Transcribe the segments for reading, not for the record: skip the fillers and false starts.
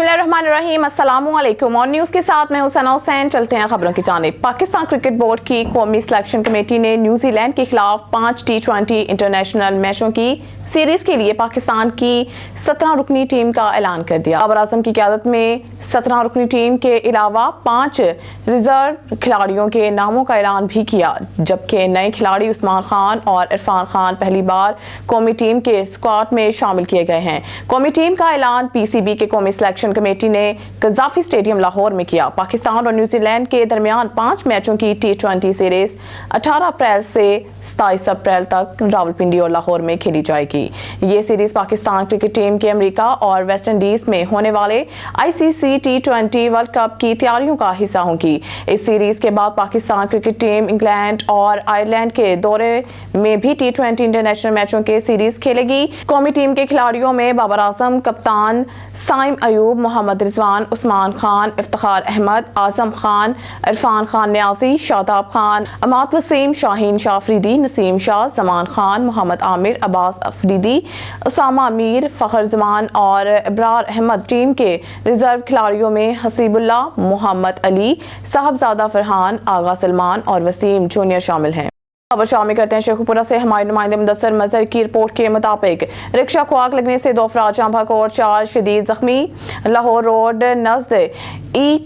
बिस्मिल्लाहिर्रहमानिर्रहीम, अस्सलामुअलैकुम। और न्यूज़ के साथ मैं हुसैना हुसैन। चलते हैं खबरों की जानिब। पाकिस्तान क्रिकेट बोर्ड की कौमी सिलेक्शन कमेटी ने न्यूजीलैंड के खिलाफ 5 T20 इंटरनेशनल मैचों की सीरीज के लिए पाकिस्तान की 17 रुकनी टीम का ऐलान कर दिया। बाबर आजम की क़यादत में 17 रुकनी टीम के अलावा 5 रिजर्व खिलाड़ियों के नामों का ऐलान भी किया, जबकि नए खिलाड़ी उस्मान खान और इरफान खान पहली बार कौमी टीम के स्क्वाड में शामिल किए गए हैं। कौमी टीम का ऐलान PCB के कौमी सिलेक्शन कमेटी ने कज़ाफी स्टेडियम लाहौर में किया। पाकिस्तान और न्यूजीलैंड के दरमियान 5 मैचों की T20 सीरीज 18 अप्रैल से 27 अप्रैल तक रावलपिंडी और लाहौर में खेली जाएगी। ये सीरीज पाकिस्तान क्रिकेट टीम के अमेरिका और वेस्ट इंडीज में होने वाले ICC T20 वर्ल्ड कप की तैयारियों का हिस्सा होंगी। इस सीरीज के बाद पाकिस्तान क्रिकेट टीम इंग्लैंड और आयरलैंड के दौरे में भी T20 इंटरनेशनल मैचों के सीरीज खेलेगी। कौमी टीम के खिलाड़ियों में बाबर आजम, कप्तान साइम अयूब, मोहम्मद रिजवान, उस्मान खान, इफ्तिखार अहमद, आजम खान, इरफान खान न्याजी, शादाब खान, अमाद वसीम, शाहीन शाह अफरीदी, नसीम शाह, जमान खान, मोहम्मद आमिर, अब्बास अफरीदी, उसामा अमीर, फखर जमान और इब्रार अहमद। टीम के रिजर्व खिलाड़ियों में हसीबुल्ला, मोहम्मद अली, साहबजादा फरहान, आगा सलमान और वसीम जूनियर शामिल हैं। खबर शामिल करते हैं शेखुपुरा से। हमारे नुमाइंदे मुदस्सर मजहर की रिपोर्ट के मुताबिक रिक्शा को आग लगने से 2 अफराद जाँ बहक और 4 शदीद जख्मी। लाहौर रोड नज़द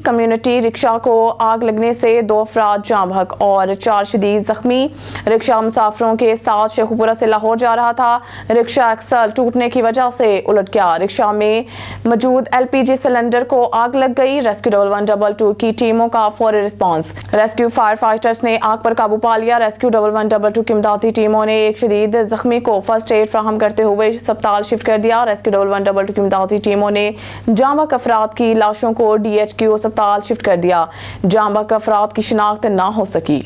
कम्युनिटी रिक्शा को आग लगने से 2 अफराद जाँ बहक और 4 शदीद जख्मी। रिक्शा मुसाफिरों के साथ शेखुपुरा से लाहौर जा रहा था। रिक्शा एक्सल टूटने की वजह से उलट गया। रिक्शा में मौजूद LPG सिलेंडर को आग लग गई। रेस्क्यू 1122 की टीमों का फौरी रिस्पॉन्स। रेस्क्यू फायर फाइटर्स ने आग पर काबू पा लिया। रेस्क्यू 1122 की इमदादी टीमों ने एक शदीद जख्मी को फर्स्ट एड फराहम करते हुए अस्पताल शिफ्ट कर दिया। रेस्क्यू 1122 की इमदादी टीमों ने जाँ बहक अफराद की लाशों को DHQ अस्पताल शिफ्ट कर दिया। जाँ बहक अफराद की शिनाख्त ना हो सकी।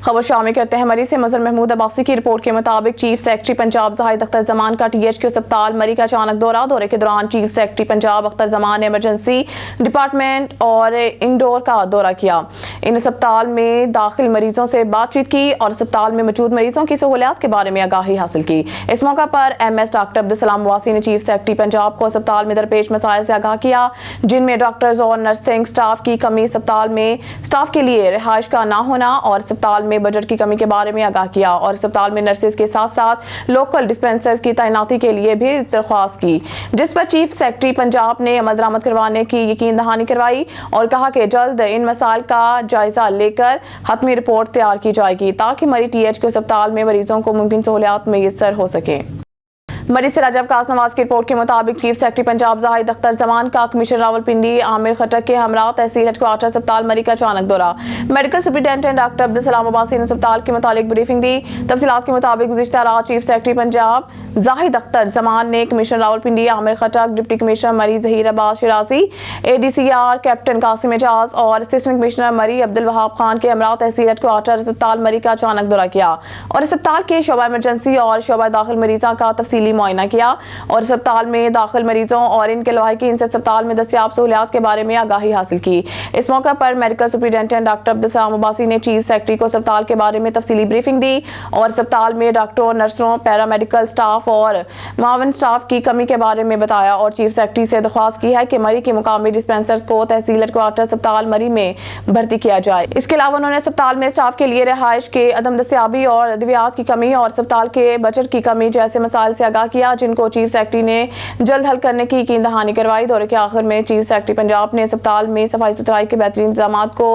खबर शामिल करते हैं मरी से। मजहर महमूद अब्बासी की रिपोर्ट के मुताबिक चीफ सेक्रेटरी पंजाब जाहिद अख्तर जमान का THQ अस्पताल मरी का अचानक दौरे के दौरान चीफ सेक्रेटरी पंजाब अख्तर जमान ने इमरजेंसी डिपार्टमेंट और इंडोर का दौरा किया। इन अस्पताल में दाखिल मरीजों से बातचीत की और अस्पताल में मौजूद मरीजों की सहूलियात के बारे में आगाही हासिल की। इस मौका पर MS डॉक्टर अब्दुल सलाम अब्बासी ने चीफ सेक्रेटरी पंजाब को अस्पताल में दरपेश मसाइल से आगाह किया, जिनमें डॉक्टर्स और नर्सिंग स्टाफ की कमी, अस्पताल में स्टाफ के लिए रिहाइश का ना होना और अस्पताल में बजट की कमी के बारे में आगाह किया और अस्पताल में नर्सेज के साथ साथ लोकल डिस्पेंसर्स की तैनाती के लिए भी दरख्वास्त की, जिस पर चीफ सेक्रेटरी पंजाब ने अमल दरामद करवाने की यकीन दहानी करवाई और कहा कि जल्द इन मसाइल का जायजा लेकर हतमी रिपोर्ट तैयार की जाएगी ताकि मरी THQ अस्पताल में मरीजों को मुमकिन सहूलियात मैसर हो सके। मरी से राजा अवकाश नवाज की रिपोर्ट के मुताबिक चीफ सेक्रेटरी पंजाब जाहिद अख्तर जमान का कमिश्नर रावलपिंडी आमिर खटक के हमरा तहसील हेडक्वार्टर अस्पताल मरी का अचानक दौरा। Medical superintendent doctor Abdul Salam Abbasi ने अस्पताल के मुतालिक ब्रीफिंग दी। तफसीलात के मुताबिक गुज़िश्ता रात चीफ सेक्रेटरी पंजाब जाहिद अख्तर जमान ने कमिश्नर रावलपिंडी आमिर खटक, डिप्टी कमिश्नर मरी जहीर अब्बास शिराजी, ADCR कैप्टन कासिम एजाज और असिस्टेंट कमिश्नर मरी अब्दुल वहाब खान के हमरा तहसील हेडक्वार्टर अस्पताल मरी का अचानक दौरा किया और अस्पताल के शोबा इमरजेंसी और शोबा दाखिल मरीजा का तफसीली मुआयना किया और अस्पताल में दाखिल मरीजों और इनके लवाहिकीन से अस्पताल में दस्तयाब सहूलियात के बारे में आगाही हासिल की। इस मौके पर medical superintendent doctor Abdul Salam Abbasi ने चीफ सेक्रेटरी को अस्पताल के बारे में तफसीली ब्रीफिंग दी और अस्पताल में डॉक्टरों, नर्सों, पैरामेडिकल स्टाफ और मावन स्टाफ की कमी के बारे में बताया और चीफ सेक्रेटरी से दरख्वास्त की है कि मरी के मुकामी डिस्पेंसर्स को तहसील हेडक्वार्टर अस्पताल मरी में भर्ती किया जाए। इसके अलावा उन्होंने अस्पताल में स्टाफ के लिए रिहाइश के अदम दस्तयाबी और अद्वियात की कमी और अस्पताल के बजट की कमी जैसे मसाइल से आगाह किया, जिनको चीफ सेक्रेटरी ने जल्द हल करने की यकीन दहानी करवाई। दौरे के आखिर में चीफ सेक्रेटरी पंजाब ने अस्पताल में सफाई सुथराई के बेहतरीन इंतजामात को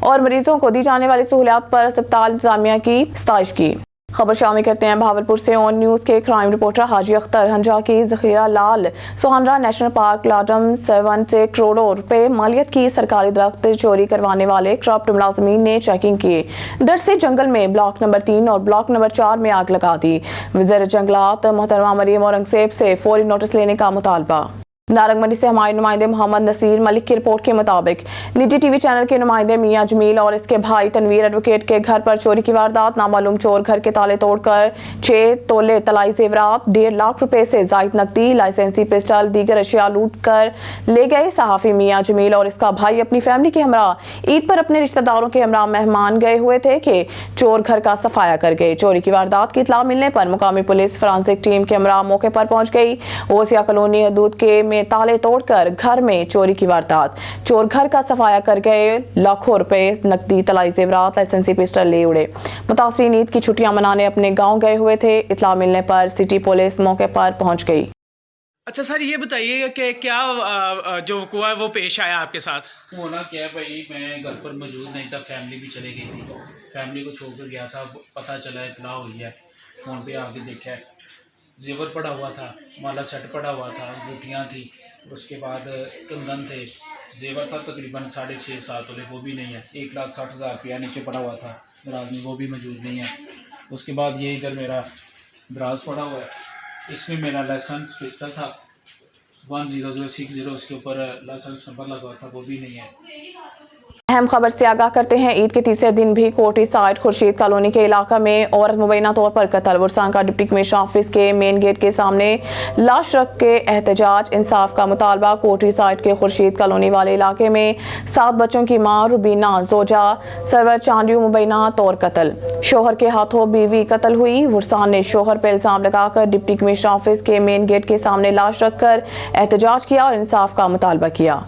और मरीजों को दी जाने वाली सहूलियात पर अस्पताल इंतजामिया की सताइश की। खबर शामिल करते हैं भावलपुर से। ऑन न्यूज़ के क्राइम रिपोर्टर हाजी अख्तर हंजा की जखीरा लाल सोहनरा नेशनल पार्क लाडम 7 से करोड़ों रुपए मालियत की सरकारी दरख्त चोरी करवाने वाले करप्ट मुलाजमीन ने चेकिंग की। डर से जंगल में ब्लॉक नंबर 3 और ब्लॉक नंबर 4 में आग लगा दी। वज़ीर जंगलात मोहतरमा मरियम औरंगजेब से फौरी नोटिस लेने का मुतालबा। नारंगमंडी से हमारे नुमाइंदे मोहम्मद नसीर मलिक की रिपोर्ट के मुताबिक निजी TV चैनल के नुमाइंदे मियां जमील और इसके भाई तनवीर एडवोकेट के घर पर चोरी की वारदात। नामालूम चोर घर के ताले तोड़कर 6 तोले तलाई जेवरात, 1.5 लाख रुपए से जायद नकदी, लाइसेंसी पिस्टल, दीगर अशिया लूट कर ले गए। सहाफी मियां जमील और इसका भाई अपनी फैमिली के हमरा ईद पर अपने रिश्तेदारों के हमरा मेहमान गए हुए थे कि चोर घर का सफाया कर गए। चोरी की वारदात की इत्तला मिलने पर मुकामी पुलिस फॉरेंसिक टीम के हमरा मौके पर पहुंच गई। ओसिया कॉलोनी हदूद के में ताले तोड़कर घर में चोरी की वारदात। चोर घर का सफाया कर गए, लाखों रुपए नकदी, तलाई जेवरात, लाइसेंसी पिस्टल ले उड़े। मुतासरीन ईद की छुट्टियां मनाने अपने गांव गए हुए थे। इत्तला मिलने पर सिटी पुलिस मौके पर पहुंच गई। अच्छा सर, ये बताइए कि क्या जो वक़ुआ है वो पेश आया आपके साथ? होना क्या है भाई, मैं घर पर मौजूद नहीं था, फैमिली भी चले गई थी, फैमिली को छोड़ कर गया था। पता चला, इतला हुई है, फ़ोन पे आके देखा है, जेवर पड़ा हुआ था, माला सेट पड़ा हुआ था, अंगूठियाँ थी, उसके बाद कंगन थे, जेवर था तकरीबन 6.5-7 तोले, वो भी नहीं है। 1,60,000 रुपया नीचे पड़ा हुआ था दराज में, वो भी मौजूद नहीं है। उसके बाद ये इधर मेरा दराज पड़ा हुआ है, इसमें मेरा लाइसेंस पिस्टल था 10060, उसके ऊपर लाइसेंस नंबर लगा था, वो भी नहीं है। अहम खबर से आगाह करते हैं। ईद के तीसरे दिन भी कोटी साइड खुर्शीद कॉलोनी के इलाका में औरत मुबैना तौर पर कत्ल। बुरसान का डिप्टी कमिश्नर ऑफिस के मेन गेट के सामने लाश रख के एहतजाज, इंसाफ का मुतालबा। कोटी साइड के खुर्शीद कॉलोनी वाले इलाके में 7 बच्चों की मां रुबीना जोजा सरवर चांडियो मुबैना तौर कत्ल। शोहर के हाथों बीवी कत्ल हुई। बुरसान ने शोहर पर इल्जाम लगाकर डिप्टी कमिश्नर ऑफिस के मेन गेट के सामने लाश रखकर एहतजाज किया और इंसाफ का मुतालबा किया।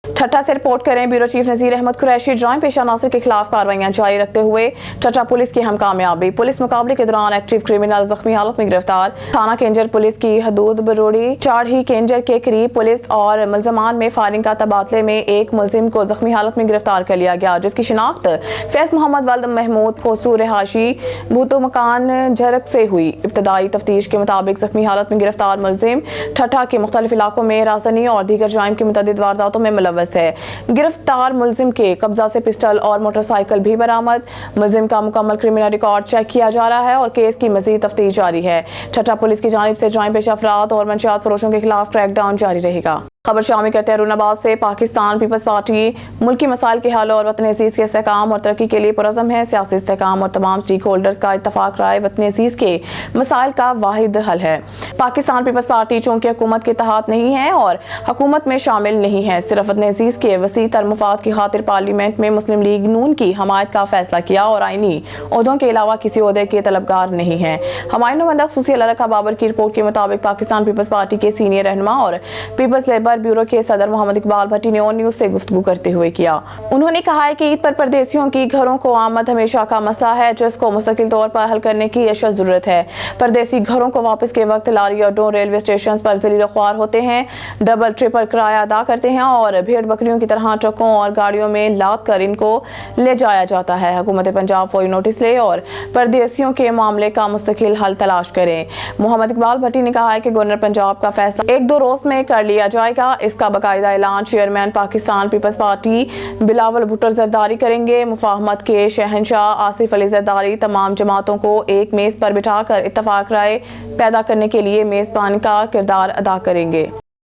ठट्टा से रिपोर्ट करें ब्यूरो चीफ नजीर अहमद कुरैशी। जुर्म पेशा नासिर के खिलाफ कार्रवाइयां जारी रखते हुए ठट्टा पुलिस की हम कामयाबी। पुलिस मुकाबले के दौरान एक्टिव क्रिमिनल जख्मी हालत में गिरफ्तार। थाना केंजर पुलिस की हदूद बरोड़ी चाढ़ी केंजर के करीब पुलिस और मुलजमान में फायरिंग का तबादले में एक मुलजिम को जख्मी हालत में गिरफ्तार कर लिया गया, जिसकी शिनाख्त फैज मोहम्मद वल्द महमूद कोसू रिहाशी भूतो मकान झरक से हुई। इब्तदाई तफ्तीश के मुताबिक जख्मी हालत में गिरफ्तार मुलजिम ठट्टा के मुख्तलिफ इलाकों में राजनी और दीगर जुर्म की मुतअद्दिद वारदातों में मुलव्वस है। गिरफ्तार मुलजिम के कब्जा से पिस्टल और मोटरसाइकिल भी बरामद। मुलजिम का मुकम्मल क्रिमिनल रिकॉर्ड चेक किया जा रहा है और केस की मजीद तफ्तीश जारी है। ठट्टा पुलिस की जानिब से जुर्म पेशा अफराद और मंशियात फरोशों के खिलाफ क्रैकडाउन जारी रहेगा। खबर शामिल करते हैं रूनाबाद से। पाकिस्तान पीपल्स पार्टी मुल्की मसाइल के हल और वतन अजीज के इस्तेहकाम और तरक्की के लिए पुरज़म है। सियासी इस्तेहकाम और तमाम स्टेक होल्डर्स का इत्तफाक राय वतन अजीज के मसाइल का वाहिद हल है। पाकिस्तान पीपल्स पार्टी चूंकि हुकूमत के तहत नहीं है और हुकूमत में शामिल नहीं है, सिर्फ वतन अजीज के वसी तर मुफाद की खातिर पार्लियामेंट में मुस्लिम लीग नून की हमायत का फैसला किया और आईनी ओहदों के अलावा किसी ओहदे के तलबगार नहीं है। हमारे नुमाइंदा खुसूसी अल्लाह रखा बाबर की रिपोर्ट के मुताबिक पाकिस्तान पीपल्स पार्टी के सीनियर रहनुमा और पीपल्स लेबर ब्यूरो के सदर मोहम्मद इकबाल भट्टी ने ऑन न्यूज से गुफ्तगू करते हुए किया। उन्होंने कहा है कि ईद पर परदेसियों की घरों को आमद हमेशा का मसला है, जिसको मुस्तकिल तौर पर हल करने की अशद जरूरत है। परदेसी घरों को वापस के वक्त लारी अड्डों, रेलवे स्टेशन पर जलील ख्वार होते हैं, डबल ट्रिपल किराया अदा करते हैं और भेड़ बकरियों की तरह ट्रकों और गाड़ियों में लाद कर इनको ले जाया जाता है। हुकूमत पंजाब फौरी नोटिस ले और परदेसियों के मामले का मुस्तकिल हल तलाश करें। मोहम्मद इकबाल भट्टी ने कहा है कि गवर्नर पंजाब का फैसला 1-2 रोज में कर लिया जाएगा। इसका बाकायदा ऐलान चेयरमैन पाकिस्तान पीपल्स पार्टी बिलावल भुट्टो जरदारी करेंगे। मुफाहमत के शहंशाह आसिफ अली जरदारी तमाम जमातों को एक मेज पर बिठाकर इत्तफाक राय पैदा करने के लिए मेजबान का किरदार अदा करेंगे।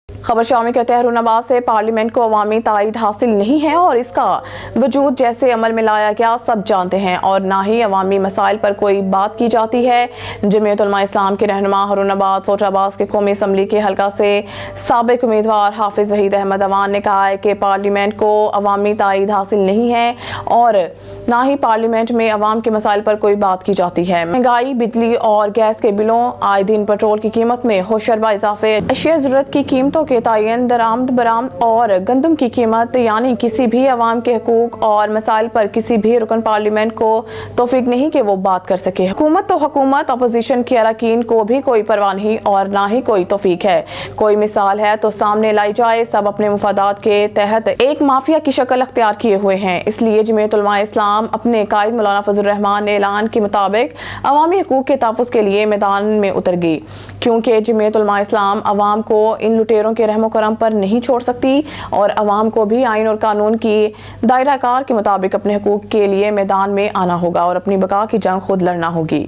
खबर शामिल करते हैं रूनाबाद से। पार्लियामेंट को अवामी ताईद हासिल नहीं है और इसका वजूद जैसे अमल में लाया गया सब जानते हैं और ना ही अवामी मसाइल पर कोई बात की जाती है। जमीयत उलमा इस्लाम के रहनुमा रूनाबाद फोटाबाज के कौमी असम्बली के हल्का से साबिक उम्मीदवार हाफिज वहीद अहमद अवान ने कहा है कि पार्लियामेंट को अवामी ताईद हासिल नहीं है और ना ही पार्लियामेंट में अवाम के मसाइल पर कोई बात की जाती है। महंगाई, बिजली और गैस के बिलों, आए दिन पेट्रोल की कीमत में होशरबा इजाफे, अशिया जरूरत की कीमतों के तायन, दरामद बरामद और गंदम की कीमत, यानी किसी भी अवाम के हकूक और मसाइल पर किसी भी रुकन पार्लियामेंट को तौफीक नहीं कि वो बात कर सके। हुकूमत तो हुकूमत, अपोजिशन के अरकान को भी कोई परवाह नहीं और ना ही कोई तौफीक है। कोई मिसाल है तो सामने लाई जाए। सब अपने मुफादात के तहत एक माफिया की शक्ल अख्तियार किए हुए हैं। इसलिए जमीयत उलमा इस्लाम अपने कायद मौलाना फजल रहमान ने ऐलान के मुताबिक अवामी हकूक के तहफ़्फ़ुज़ के लिए मैदान में उतर गई, क्योंकि जमीयत उलमा इस्लाम अवाम को इन लुटेरों के रहमो करम पर नहीं छोड़ सकती और अवाम को भी आइन और कानून की दायरा कार के मुताबिक अपने हकूक के लिए मैदान में आना होगा और अपनी बका की जंग खुद लड़ना होगी।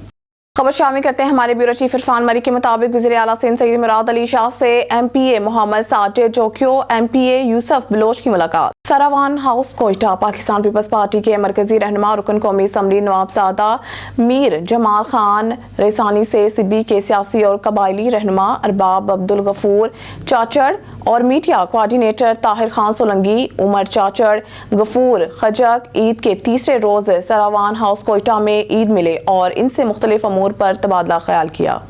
खबर शामिल करते हैं हमारे ब्यूरो चीफ इरफान मरी के मुताबिक वज़ीर आला सिंध सईद मुराद अली शाह से MPA मोहम्मद साजिद जोकियो, MPA यूसुफ बलोच की मुलाकात। Sarawan house Quetta. Pakistan peoples party के मरकजी रहनुमा रुकन कौमी असम्बली नवाबजादा मीर जमाल खान रेसानी से सिब्बी के सियासी और कबायली रहनुमा अरबाब अब्दुल गफूर चाचड़ और मीडिया कोऑर्डिनेटर ताहिर खान सोलंगी, उमर चाचड़, गफूर खजक ईद के तीसरे रोज सरावान हाउस कोयटा में ईद मिले और इनसे मुख्तलिफ अमूर पर तबादला ख्याल किया।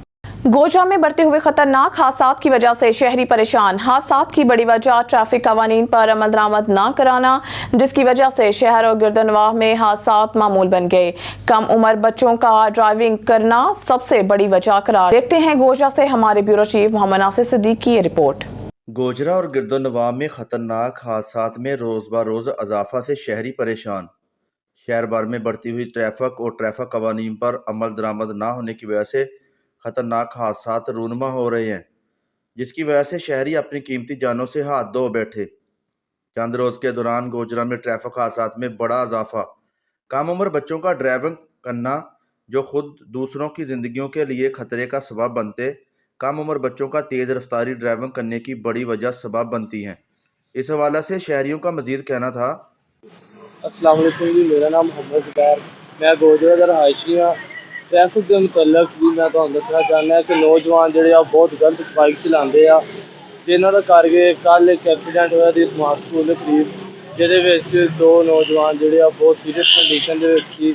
गोजरा में बढ़ते हुए खतरनाक हादसात की वजह से शहरी परेशान। हादसात की बड़ी वजह ट्रैफिक कवानीन पर अमल दरामद न कराना, जिसकी वजह से शहर और गिरदनवाह में हादसात मामूल बन गए। कम उम्र बच्चों का ड्राइविंग करना सबसे बड़ी वजह करार। देखते हैं गोजरा से हमारे ब्यूरो चीफ मोहम्मद नासिर सिद्दीक की ये रिपोर्ट। गोजरा और गिरदनवाह में खतरनाक हादसात में रोज़ ब रोज़ इजाफा से शहरी परेशान। शहर भर में बढ़ती हुई ट्रैफिक और ट्रैफिक कवानीन पर अमल दरामद ना होने की वजह से खतरनाक हादसात रूनमा हो रहे हैं, जिसकी वजह से शहरी अपनी कीमती जानों से हाथ धो बैठे। चंद रोज़ के दौरान गोजरा में ट्रैफिक हादसात में बड़ा इजाफा। कम उम्र बच्चों का ड्राइविंग करना, जो खुद दूसरों की ज़िंदगियों के लिए खतरे का सबब बनते, कम उम्र बच्चों का तेज़ रफ्तारी ड्राइविंग करने की बड़ी वजह सबब बनती हैं। इस हवाले से शहरियों का मज़ीद कहना था। अस्सलाम वालेकुम जी, मेरा नाम मोहम्मद ज़ुबैर, मैं गोजरा का रहायशी हाँ। ट्रैफिक के मुतल्लक भी मैं तो दसना चाहना कि नौजवान जोड़े बहुत गलत बाइक चलाते हैं, जिन्हों का करके कल एक एक्सीडेंट होया स्मार्ट स्कूल के करीब, जिहदे दो नौजवान जोड़े बहुत सीरियस कंडीशन सी।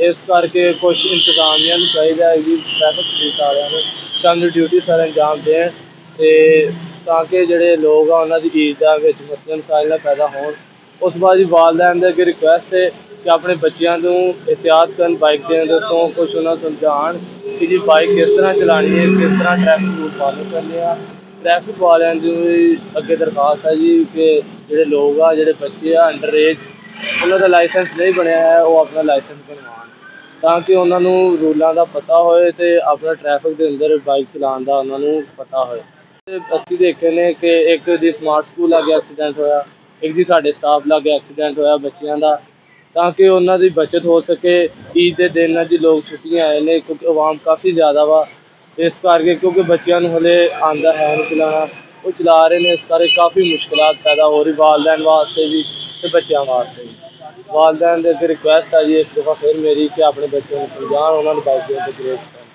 इस करके कुछ इंतजामिया नूं चाहिए है कि ट्रैफिक पुलिस वालियां ने अपनी ड्यूटी सर अंजाम दें ताकि जोड़े लोग आ उन्होंने ईद मसले मसाइल पैदा होण। उस बाद वालदैन अगे रिक्वेस्ट है कि अपने बच्चों को एहतियात कर बाइक देने तो कुछ उन्हें समझाण कि जी बाइक किस तरह चलानी है, किस तरह ट्रैफिक रूल फॉलो करने हैं। ट्रैफिक वालों की अगे दरखास्त है जी कि जोड़े लोग आ जोड़े बच्चे आ अंडर एज उन्होंने लाइसेंस नहीं बनया है, वो अपना लाइसेंस बनवान ताकि उन्होंने रूलों का पता होए तो अपना ट्रैफिक के अंदर बाइक चलाने का उन्होंने पता होए। असीं देखे ने कि एक दी स्मार्ट स्कूल आगे एक्सीडेंट होया, एक दी साडे स्टाफ लागे एक्सीडेंट होया बच्चों का, ताकि उन्होंने बचत हो सके। ईद के दिन जी लोग छुट्टियां आए हैं क्योंकि आवाम काफ़ी ज़्यादा वा, इस करके क्योंकि बच्चों हले आंदा है नहीं चलाना, वो चला रहे हैं, इस करके काफ़ी मुश्किलात पैदा हो रही वालदैन वास्ते भी तो बच्चों वास्ते भी। वालदैन अगे रिक्वेस्ट है जी एक दफ़ा फिर मेरी कि अपने बच्चों को समझाएं, उन्होंने बाइकों को ग्रेस करें।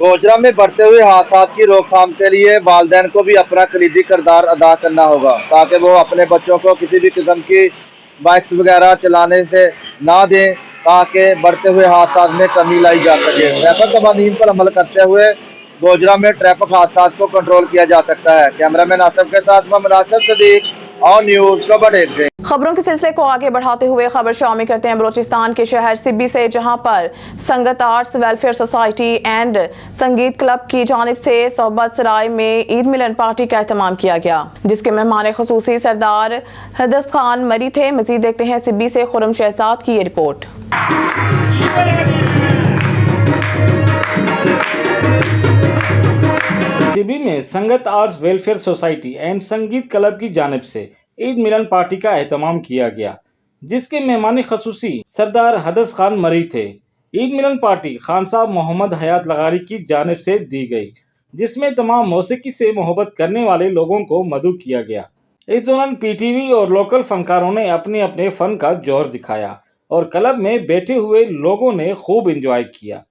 गोजरा में बढ़ते हुए हादसात की रोकथाम के लिए वालदैन को भी अपना कलीदी किरदार अदा करना होगा, ताकि वो अपने बच्चों को किसी भी किस्म की बाइक्स वगैरह चलाने से ना दें, ताकि बढ़ते हुए हादसात में कमी लाई जा सके। ट्रैफिक कवानीन पर अमल करते हुए गोजरा में ट्रैफिक हादसात को कंट्रोल किया जा सकता है। कैमरामैन आसिफ के साथ मोहम्मद नासिर सिद्दीक, ऑन न्यूज़ खबर। खबरों के सिलसिले को आगे बढ़ाते हुए खबर शामिल करते हैं बलूचिस्तान के शहर सिब्बी से, जहां पर संगत आर्ट्स वेलफेयर सोसाइटी एंड संगीत क्लब की जानिब से सोहबत सराय में ईद मिलन पार्टी का एहतमाम किया गया, जिसके मेहमान खसूसी सरदार हदस खान मरी थे। मजीद देखते हैं सिब्बी से खुरम शहजाद की ये रिपोर्ट। सिब्बी में संगत आर्ट्स वेलफेयर सोसाइटी एंड संगीत क्लब की जानिब से ईद मिलन पार्टी का एहतमाम किया गया, जिसके मेहमान खसूसी सरदार हदस खान मरी थे। ईद मिलन पार्टी खान साहब मोहम्मद हयात लगारी की जानिब से दी गई, जिसमें तमाम मौसीकी से मोहब्बत करने वाले लोगों को मदऊ किया गया। इस दौरान पीटीवी और लोकल फनकारों ने अपने अपने फन का जोर दिखाया और क्लब में बैठे हुए लोगों ने खूब एंजॉय किया।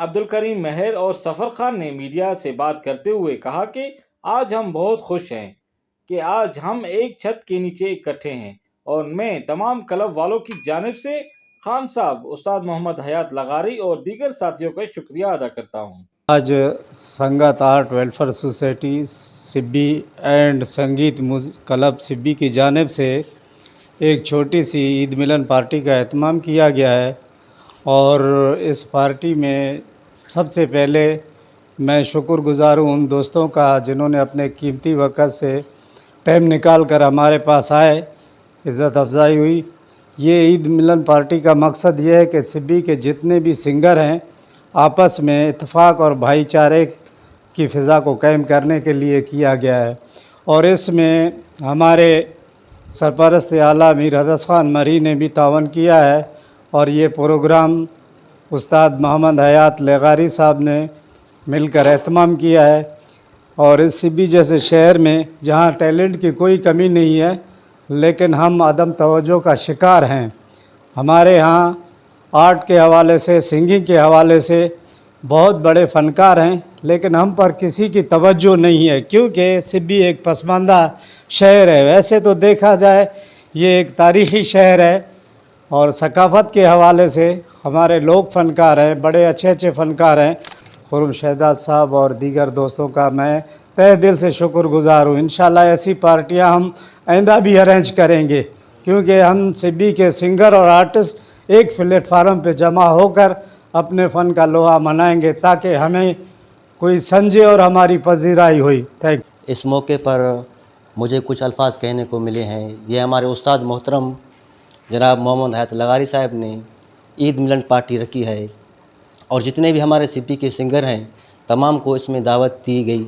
عبدل کریم مہر اور سفر خان نے میڈیا سے بات کرتے ہوئے کہا کہ آج ہم بہت خوش ہیں کہ آج ہم ایک چھت کے نیچے اکٹھے ہیں، اور میں تمام کلب والوں کی جانب سے خان صاحب، استاد محمد حیات لغاری اور دیگر ساتھیوں کا شکریہ ادا کرتا ہوں۔ آج Sangat Art Welfare Society Sibi and Sangeet Club Sibi کی جانب سے ایک چھوٹی سی عید ملن پارٹی کا اہتمام کیا گیا ہے، اور اس پارٹی میں سب سے پہلے میں شکر گزار ہوں ان دوستوں کا جنہوں نے اپنے قیمتی وقت سے ٹائم نکال کر ہمارے پاس آئے، عزت افزائی ہوئی۔ یہ عید ملن پارٹی کا مقصد یہ ہے کہ سبی کے جتنے بھی سنگر ہیں آپس میں اتفاق اور بھائی چارے کی فضا کو قائم کرنے کے لیے کیا گیا ہے، اور اس میں ہمارے سرپرست اعلیٰ میر حدث خان مری نے بھی تعاون کیا ہے، اور یہ پروگرام استاد محمد حیات لغاری صاحب نے مل کر اہتمام کیا ہے۔ اور اس سبی جیسے شہر میں جہاں ٹیلنٹ کی کوئی کمی نہیں ہے لیکن ہم عدم توجہ کا شکار ہیں، ہمارے ہاں آرٹ کے حوالے سے، سنگنگ کے حوالے سے بہت بڑے فنکار ہیں، لیکن ہم پر کسی کی توجہ نہیں ہے کیونکہ سبی ایک پسماندہ شہر ہے۔ ویسے تو دیکھا جائے یہ ایک تاریخی شہر ہے، اور ثقافت کے حوالے سے ہمارے لوگ فنکار ہیں، بڑے اچھے اچھے فنکار ہیں۔ خرم شہزاد صاحب اور دیگر دوستوں کا میں تہ دل سے شکر گزار ہوں۔ انشاءاللہ ایسی پارٹیاں ہم آئندہ بھی ارینج کریں گے، کیونکہ ہم سبی کے سنگر اور آرٹسٹ ایک پلیٹ فارم پہ جمع ہو کر اپنے فن کا لوہا منائیں گے تاکہ ہمیں کوئی سمجھے اور ہماری پذیرائی ہوئی۔ Thank you. اس موقع پر مجھے کچھ الفاظ کہنے کو ملے ہیں۔ یہ ہمارے استاد محترم جناب محمد حیات لغاری صاحب نے عید ملن پارٹی رکھی ہے، اور جتنے بھی ہمارے سبی کے سنگر ہیں تمام کو اس میں دعوت دی گئی،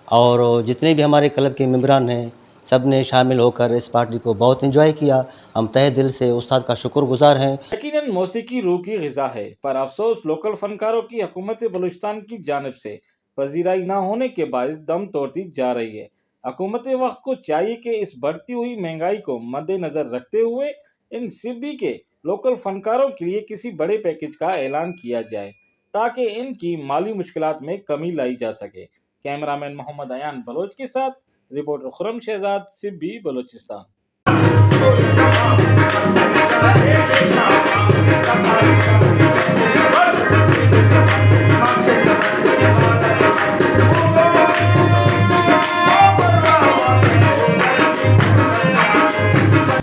اور جتنے بھی ہمارے کلب کے ممبران ہیں سب نے شامل ہو کر اس پارٹی کو بہت انجوائے کیا۔ ہم تہ دل سے استاد کا شکر گزار ہیں۔ یقیناً موسیقی روح کی غذا ہے، پر افسوس لوکل فنکاروں کی حکومت بلوچستان کی جانب سے پذیرائی نہ ہونے کے باعث دم توڑتی جا رہی ہے۔ حکومت وقت کو چاہیے کہ اس بڑھتی ہوئی مہنگائی کو مد نظر رکھتے ہوئے ان سبی کے لوکل فنکاروں کے لیے کسی بڑے پیکیج کا اعلان کیا جائے تاکہ ان کی مالی مشکلات میں کمی لائی جا سکے۔ کیمرامین محمد ایان بلوچ کے ساتھ رپورٹر خرم شہزاد، سبی، بلوچستان۔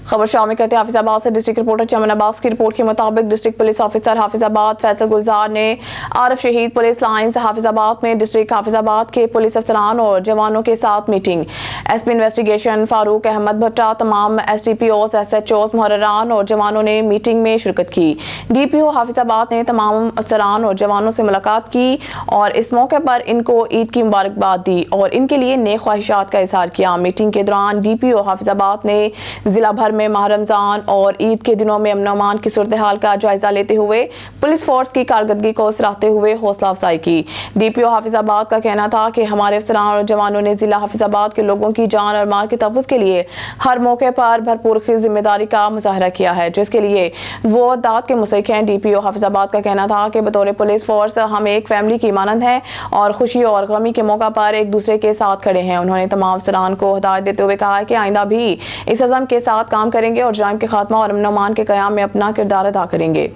خبر شامل کرتے حافظ آباد سے ڈسٹرکٹ رپورٹر چمن عباس کی رپورٹ کے مطابق ڈسٹرکٹ پولیس آفیسر حافظ آباد فیصل گلزار نے عارف شہید پولیس لائنز حافظ آباد میں ڈسٹرکٹ حافظ آباد کے پولیس افسران اور جوانوں کے ساتھ meeting. S P investigation Farooq Ahmed Bhatta, تمام S D P Os, S H Os, محرران اور جوانوں نے میٹنگ میں شرکت کی۔ ڈی پی او حافظ آباد نے تمام افسران اور جوانوں سے ملاقات کی اور اس موقع پر ان کو عید کی مبارکباد دی اور ان کے لیے نیک خواہشات کا اظہار کیا۔ میٹنگ کے دوران ڈی پی او حافظ آباد نے ضلع بھر میں ماہ رمضان اور عید کے دنوں میں امن و امان کی صورتحال کا جائزہ لیتے ہوئے پولیس فورس کی کارکردگی کو سراہتے ہوئے حوصلہ افزائی کی۔ ڈی پی او حافظ آباد کا کہنا تھا کہ ہمارے افسران اور جوانوں نے ضلع حافظ آباد کے لوگوں کی جان اور مال کے تحفظ کے لیے ہر موقع پر بھرپور ذمہ داری کا مظاہرہ کیا ہے، جس کے لیے وہ داد کے مستحق ہیں۔ ڈی پی او حافظ آباد کا کہنا تھا کہ بطور پولیس فورس ہم ایک فیملی کی مانند ہیں اور خوشی اور غمی کے موقع پر ایک دوسرے کے ساتھ کھڑے ہیں۔ انہوں نے تمام افسران کو ہدایت دیتے ہوئے کہا کہ آئندہ بھی اس عزم کے ساتھ کام کریں گے اور جرائم کے خاتمہ اور امن و امان کے قیام میں اپنا کردار ادا کریں گے۔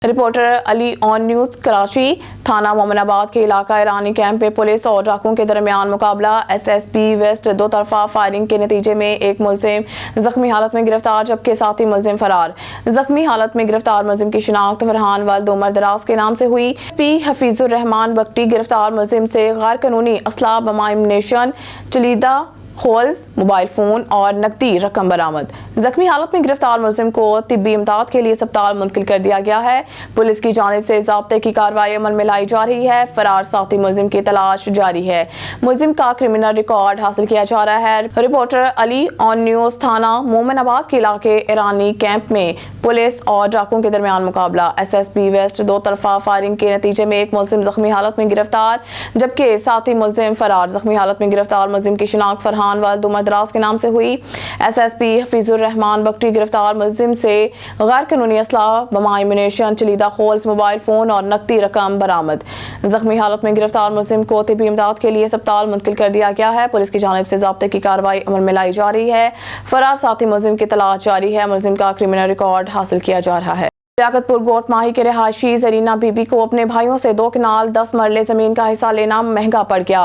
رپورٹر علی آن نیوز کراچی۔ تھانہ مومن آباد کے علاقہ ایرانی کیمپ پہ پولیس اور ڈاکوؤں کے درمیان مقابلہ، ایس ایس پی ویسٹ دو طرفہ فائرنگ کے نتیجے میں ایک ملزم زخمی حالت میں گرفتار جبکہ ساتھی ملزم فرار۔ زخمی حالت میں گرفتار ملزم کی شناخت فرحان ولد عمر دراز کے نام سے ہوئی۔ پی حفیظ الرحمان بگٹی گرفتار ملزم سے غیر قانونی اسلحہ، بم ایمونیشن، چلیدہ ہولز، موبائل فون اور نقدی رقم برآمد۔ زخمی حالت میں گرفتار ملزم کو طبی امداد کے لیے اسپتال منتقل کر دیا گیا ہے۔ پولیس کی جانب سے ضابطے کی کارروائی عمل میں لائی جا رہی ہے۔ فرار ساتھی ملزم کی تلاش جاری ہے۔ ملزم کا کرمنل ریکارڈ حاصل کیا جا رہا ہے۔ رپورٹر علی آن نیوز۔ تھانہ مومن آباد کے علاقے ایرانی کیمپ میں پولیس اور ڈاکوؤں کے درمیان مقابلہ، ایس ایس پی ویسٹ دو طرفہ فائرنگ کے نتیجے میں ایک ملزم زخمی حالت میں گرفتار جبکہ ساتھی ملزم فرار۔ زخمی حالت میں گرفتار ملزم کی شناخت فرحان रहमान वल्द उमर दराज के नाम से हुई। SSP हफीजुर रहमान बख्टी गिरफ्तार मुलजिम से गैर कानूनी असलाह, बम एम्यूनेशन, चलीदा होल्स, मोबाइल फोन और नकदी रकम बरामद। जख्मी हालत में गिरफ्तार मुलजिम को तिब्बी इमदाद के लिए अस्पताल मुंतकिल कर दिया गया है। पुलिस की जानिब से ज़ाब्ते की कार्रवाई अमल में लाई जा रही है। फरार साथी मुलजिम की तलाश जारी है। मुलजिम का क्रिमिनल रिकॉर्ड हासिल किया जा रहा है। लियाकतपुर गोट माही के रहायशी जरीना बीबी को अपने भाइयों से 2 कनाल 10 मरले ज़मीन का हिस्सा लेना महंगा पड़ गया।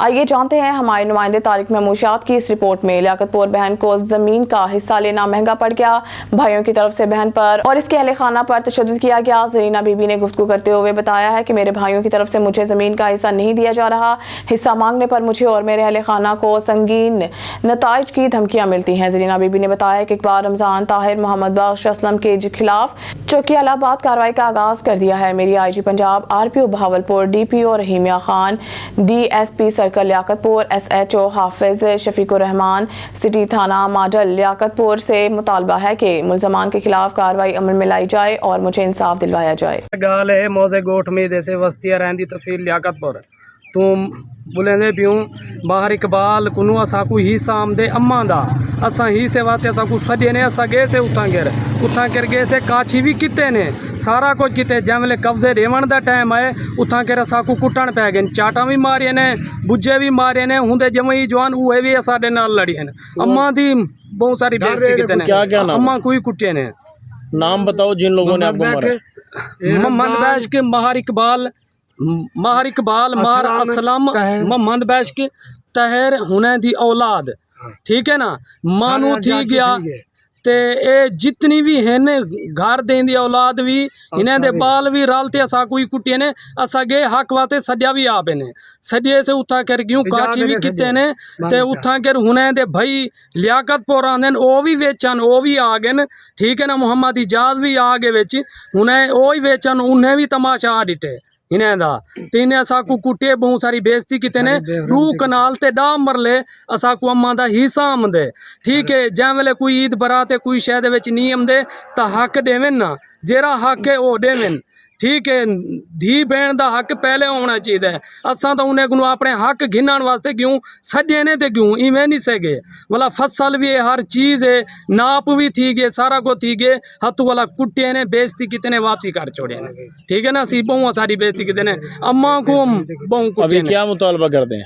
आइए जानते हैं हमारे नुमाइंदे तारिक महमूद की इस रिपोर्ट में। लियाकतपुर बहन को ज़मीन का हिस्सा लेना महंगा पड़ गया। भाइयों की तरफ से बहन पर और इसके अहले खाना पर तशद्दुद किया गया। जरीना बीबी ने गुफ्तगू करते हुए बताया है कि मेरे भाइयों की तरफ से मुझे ज़मीन का हिस्सा नहीं दिया जा रहा। हिस्सा मांगने पर मुझे और मेरे अहले खाना को संगीन नताइज की धमकियाँ मिलती हैं। जरीना बीबी ने बताया कि इकबाल रमज़ान, ताहिर, मोहम्मद बख्श असलम के खिलाफ चौकी इलाहाबाद कार्रवाई का आगाज कर दिया है। मेरी IG Punjab, RPO Bahawalpur, DPO Rahim Yar Khan, DSP circle Liaquatpur, SHO Hafiz Shafiqur Rahman, city thana model Liaquatpur से मुतालबा है कि मुलजमान के खिलाफ कार्रवाई अमल में लाई जाए और मुझे इंसाफ दिलवाया जाए। गाल है मौजे गोठ में जैसे वस्तिया रहंदी तहसील लियाकतपुर तुम बुलेंदे पियूं बाहर इकबाल कुनू असाकू ही सामदे अम्मा दा असा ही से वाते असाकू सजे ने असा गए से उतां कर गए से काछी भी किते ने सारा कुछ किते जैवेले कब्जे रेवण दा टाइम आए उतां कर असाकू कुटण पै गए चाटा भी मारे ने बुज्जे भी मारे ने हुंदे जमई जवान उहे भी असाडे नाल लड़ी ने अम्मा दी बहुत सारी बेइज्जती किते ने क्या अम्मा कोई कुटे ने नाम बताओ जिन लोगों ने आपको मारा। मोहम्मद बैश के माहर इकबाल मार असलम मोहम्मद बैश के तहर हुने दी औलाद ठीक है ना मानू थी गया ते ए जितनी भी है ने घर दें दी औलाद भी इन्हें दे बाल भी रालते असा कोई कुटिए ने असा गे हक वाते सजा भी आपे ने सजे से उठा कर क्यों काची भी किते ने ते उठा कर हुने दे भाई लियाकतपुर आंदे ओ भी वेचन ओ भी आ गए ठीक है ना मोहम्मद इजाज भी आ गए वेच हुने ओ ही वेचन उन्हें भी तमाशा आ डिटे इन्हें दा तीन असाकू कुटे बहुत सारी बेइज्जती किते ने 2 कनाल ते 10 मरले असाकू अम्मा दा हिस्सा आमदे ठीक है जै वेले कोई ईद बरात कोई शह दे विच नहीं आमदे तां हक देवेन ना जेरा हक है ओ देवेन ठीक है धी बहन दा हक पहले होना चाहिए असा तो उन्हें को अपने हक घिनण वास्ते क्यों सजे ने ते क्यों इवें नहीं सके वाला फसल भी है हर चीज़ है नाप भी थी गए सारा को थी गए हथू वाला कुटिए ने बेइज्जती कितने वापसी कर छोड़े ने ठीक है ना सी बहु सारी बेइज्जती कितने अम्मा को बहु अभी क्या मुतालबा करते हैं?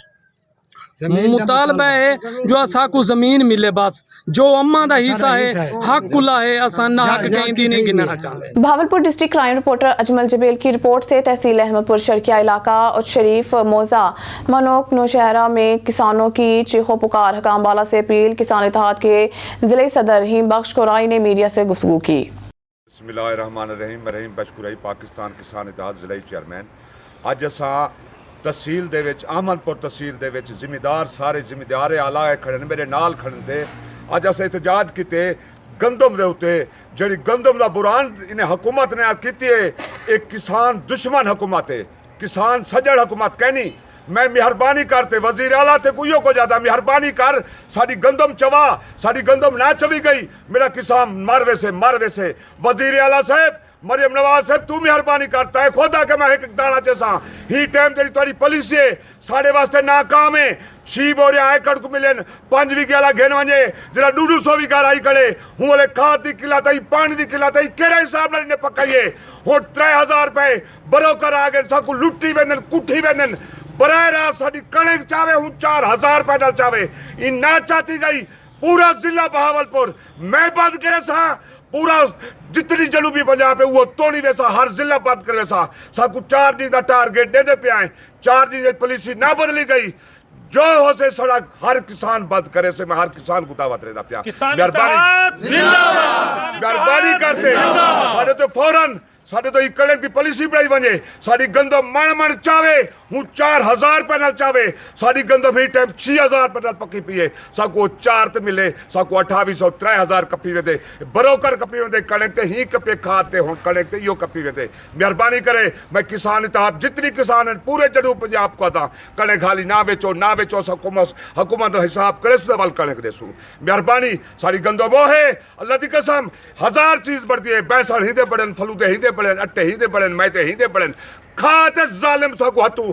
मुतालबा है जो असाकू जमीन मिले बस जो अम्मा दा हिस्सा है हक कुला है असाना हक कहीं दी नहीं गिनना चाहते। Bahawalpur district crime reporter Ajmal Jebel की रिपोर्ट से तहसील अहमदपुर शर्किया इलाका और शरीफ मोजा मनोक नौशहरा में किसानों की चीखो पुकार हकाम बाला से अपील। किसान इत्तेहाद के जिले सदर रहीम बख्श कुराई ने मीडिया से गुफ्तगू की। बिस्मिल्लाहिर्रहमानिर्रहीम रहीम बख्श कुराई पाकिस्तान किसान इत्तेहाद जिले चेयरमैन अज असा तहसील दे विच अहमदपुर तहसील दे विच जिमीदार सारे जिमीदार आला खड़े ने मेरे नाल खड़े थे अज अस एहतजाज किते गंदम दे उत्ते जिहड़ी गंदम दा बुरान इन्हें हुकूमत ने कीती है एक किसान दुश्मन हुकूमत है किसान सज्जड़ हुकूमत कहनी मैं मेहरबानी करते वजीर आला ते कुयो को ज्यादा मेहरबानी कर साड़ी गंदम चवा साड़ी गंदम ना चवी गई मेरा किसान मर वैसे वजीर आला साहब मरियम नवाज साहब तू मेहरबानी करता है खुदा के मैं एक दाना चसा ही टाइम तेरी थोड़ी पॉलिसी है साढ़े वास्ते नाकाम है 6 बोरे आए कड़क मिले 5 वीके वाला घेन वजे जरा 200 भी घर आई करे हूँ वाले खाद की किला तई पानी की किला तई केड़े हिसाब नाल इन्हें पकाइए हूँ 3000 रुपए बरोकर आ गए साकू लुट्टी वेंदन कुठी वेंदन बराह रात साड़ी कणक चावे हूँ 4000 रुपए डाल चावे इन ना चाहती गई पूरा जिला बहावलपुर मैं बंद करे सा पूरा जितनी जनूबी पंजाब है वो तोड़ी वैसा हर जिला बंद कर वैसा साकू 4 दिन का टारगेट दे पे आए 4 दिन की पॉलिसी ना बदली गई जो हो से सड़क हर किसान बंद करे से मैं हर किसान को दावत देना पिया मेहरबानी करते साढ़े तो फौरन साढ़े तो कणक की पॉलिसी बनाई वजे साड़ी गंदम मन चावे हूँ 4000 रुपए नाल चावे साड़ी गंदम ही टाइम 6000 रुपए नाल पक्की पीए साकू 4 ते मिले साकू 2800 3000 कपी वे बरोकर कपी वे कणक ते ही कपे खाद ते हुण कणक ते यो कपी वे मेहरबानी करे मैं किसान इत्तेहाद जितनी किसान हैं पूरे जनूब पंजाब को आता कणक खाली ना बेचो हुकूमत हिसाब करे सो वाल कणक देसू मेहरबानी साड़ी गंदम वो है अल्लाह की कसम 1000 चीज बढ़ती है बैसण ही दे बड़न फलूदे ही दे बड़न अट्टे ही दे बड़न मैते ही दे बड़न खाते जालिम साकू हथू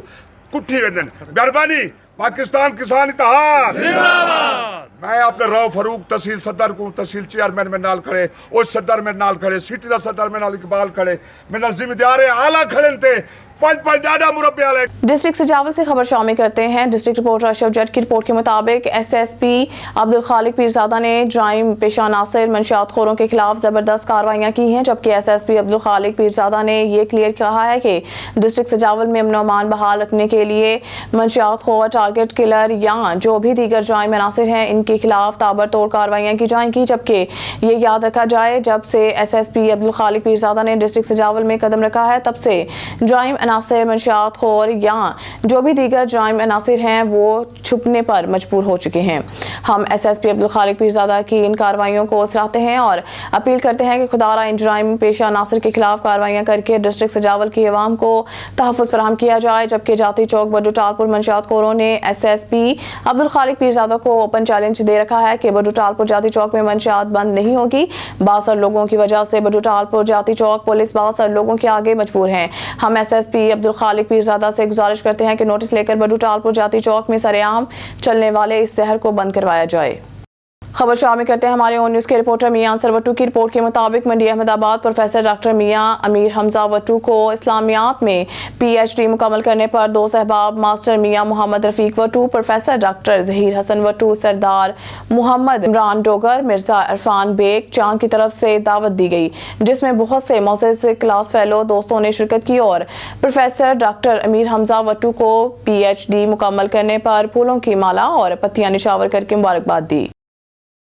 कुठी वेंदन मेहरबानी पाकिस्तान किसान इत्तेहाद जिंदाबाद। मैं अपने राव फरूक तहसील सदर को तहसील चेयरमैन में नाल खड़े, उस सदर में नाल खड़े, सिटी दा सदर में नाल इकबाल खड़े, मेरे जिम्मेदार आला खड़े थे पंच डाडा मुरब्बे वाले। डिस्ट्रिक्ट सजावल से खबर शामिल करते हैं। डिस्ट्रिक्ट रिपोर्टर अशरफ जट की रिपोर्ट के मुताबिक एसएसपी अब्दुल खालिक पीरजादा ने जराइम पेशा नासिर मंशियात खोरों के खिलाफ जबरदस्त कार्रवाइयां की हैं, जबकि एसएसपी अब्दुल खालिक पीरजादा ने यह क्लियर कहा है कि डिस्ट्रिक्ट सजावल में अमन अमान बहाल रखने के लिए मंशियात खोर, टारगेट किलर या जो भी दीगर जराइम अनासिर हैं इनके खिलाफ ताबड़तोड़ कार्रवाइयां की जाएंगी। जबकि ये याद रखा जाए, जब से एसएसपी अब्दुल खालिक पीरजादा ने डिस्ट्रिक्ट सजावल में कदम रखा है तब से जराइम अनासिर, मंशियात खोर या जो भी दीगर जराइम अनासिर हैं वो छुपने पर मजबूर हो चुके हैं। हम एसएसपी अब्दुल खालिक पीरजादा की इन कार्रवाइयों को सराहते हैं और अपील करते हैं कि खुदारा इन जराइम पेशा अनासिर के खिलाफ कार्रवाइयां करके डिस्ट्रिक्ट सजावल की अवाम को तहफ़्फ़ुज़ फराहम किया जाए। जबकि जाती चौक बड्डू टालपुर मंशियात खोरों ने एसएसपी अब्दुल खालिक पीरजादा को ओपन चैलेंज दे रखा है कि बड्डू टालपुर जाती चौक में मंशियात बंद नहीं होगी। बासर लोगों की वजह से बड्डू टालपुर जाती चौक पुलिस बासर लोगों के आगे मजबूर हैं। हम एसएसपी अब्दुल खालिक पीरजादा से गुजारिश करते हैं कि नोटिस लेकर बड्डू टालपुर जाती चौक में सरेआम चलने वाले इस शहर को बंद करवाया जाए। खबर शामिल करते हैं हमारे ओन न्यूज़ के रिपोर्टर मियां अंसर वट्टू की रिपोर्ट के मुताबिक मंडी अहमदाबाद प्रोफेसर डॉक्टर मियां अमीर हमजा वट्टू को इस्लामियात में पीएचडी मुकम्मल करने पर दो सहबाब मास्टर मियां मोहम्मद रफीक वट्टू, प्रोफेसर डॉक्टर जहीर हसन वट्टू, सरदार मोहम्मद इमरान डोगर, मिर्जा इरफान बेग चांद की तरफ से दावत दी गई, जिसमें बहुत से मोअज़्ज़िज़ क्लास फेलो दोस्तों ने शिरकत की और प्रोफेसर डॉक्टर अमीर हमजा वट्टू को पीएचडी मुकम्मल करने पर फूलों की माला और पत्तियां निशावर करके मुबारकबाद दी।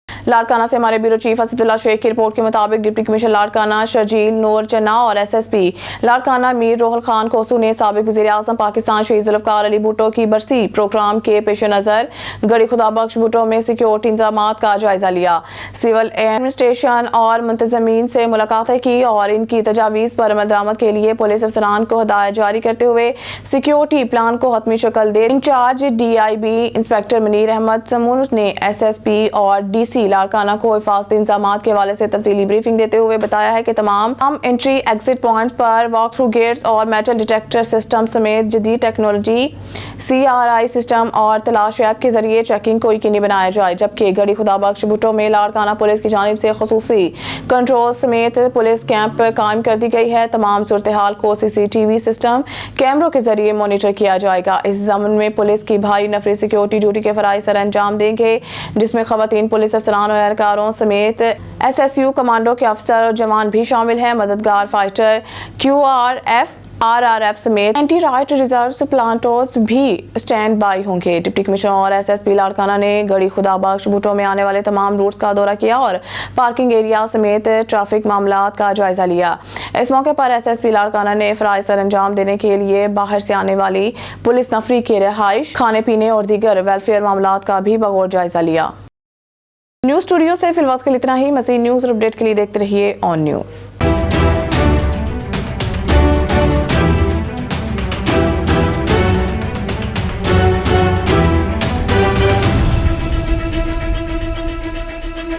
लाड़काना से हमारे ब्यूरो चीफ असदुल्ला शेख की रिपोर्ट के मुताबिक डिप्टी कमिश्नर लाड़काना शर्जील नूर चन्ना और एसएसपी लाड़काना मीर रोहल खान कोसू ने साबिक वज़ीर आज़म पाकिस्तान शहीद जुल्फ़िकार अली भुट्टो की बरसी प्रोग्राम के पेश नज़र गड़ी खुदाबख्श भुट्टो में सिक्योरिटी इंतजामात का जायजा लिया। सिविल एडमिनिस्ट्रेशन और मुंतज़मीन से मुलाकातें की और इनकी तजावीज़ पर अमल दरामद के लिए पुलिस अफसरान को हिदायत जारी करते हुए सिक्योरिटी प्लान को हतमी शक्ल दे in charge DIB inspector Munir Ahmed Samoon ने एसएसपी और DC लाड़काना को हिफाजती इंतजामात के हवाले से तफसीली ब्रीफिंग देते हुए बताया है कि तमाम एंट्री एग्जिट पॉइंट्स पर वॉक थ्रू गेट्स और मेटल डिटेक्टर सिस्टम समेत जदीद टेक्नोलॉजी CRI सिस्टम और तलाश ऐप के जरिए चेकिंग को यकीनी बनाया जाए। जबकि गड़ी खुदाबख्श भुट्टो में लाड़काना पुलिस की जानिब से खुसूसी कंट्रोल समेत पुलिस कैंप कायम कर दी गई है। तमाम सूरत हाल को CCTV सिस्टम कैमरों के जरिए मॉनिटर किया जाएगा। इस ज़मन में पुलिस की भारी नफरी सिक्योरिटी ड्यूटी के फराइज़ सर अंजाम देंगे, जिसमें खवातीन पुलिस अफसरान और एहलकारों समेत SSU कमांडो के अफसर और जवान भी शामिल हैं। मददगार फाइटर QRF RRF समेत एंटी राइट रिजर्व प्लांटोस भी स्टैंड बाई होंगे। डिप्टी कमिश्नर और SSP लाड़काना ने गड़ी खुदाबख्श भुट्टो में आने वाले तमाम रूट्स का दौरा किया और पार्किंग एरिया समेत ट्रैफिक मामलात का जायजा लिया। इस मौके पर SSP लाड़काना ने फराइज़ सर अंजाम देने के लिए बाहर से आने वाली पुलिस नफरी के रिहाइश, खाने पीने और दीगर वेलफेयर मामलात का भी बगौर जायजा लिया। न्यूज़ स्टूडियो से फिलहाल के लिए इतना ही। मज़ीद न्यूज़ और अपडेट के लिए देखते रहिए ऑन न्यूज़।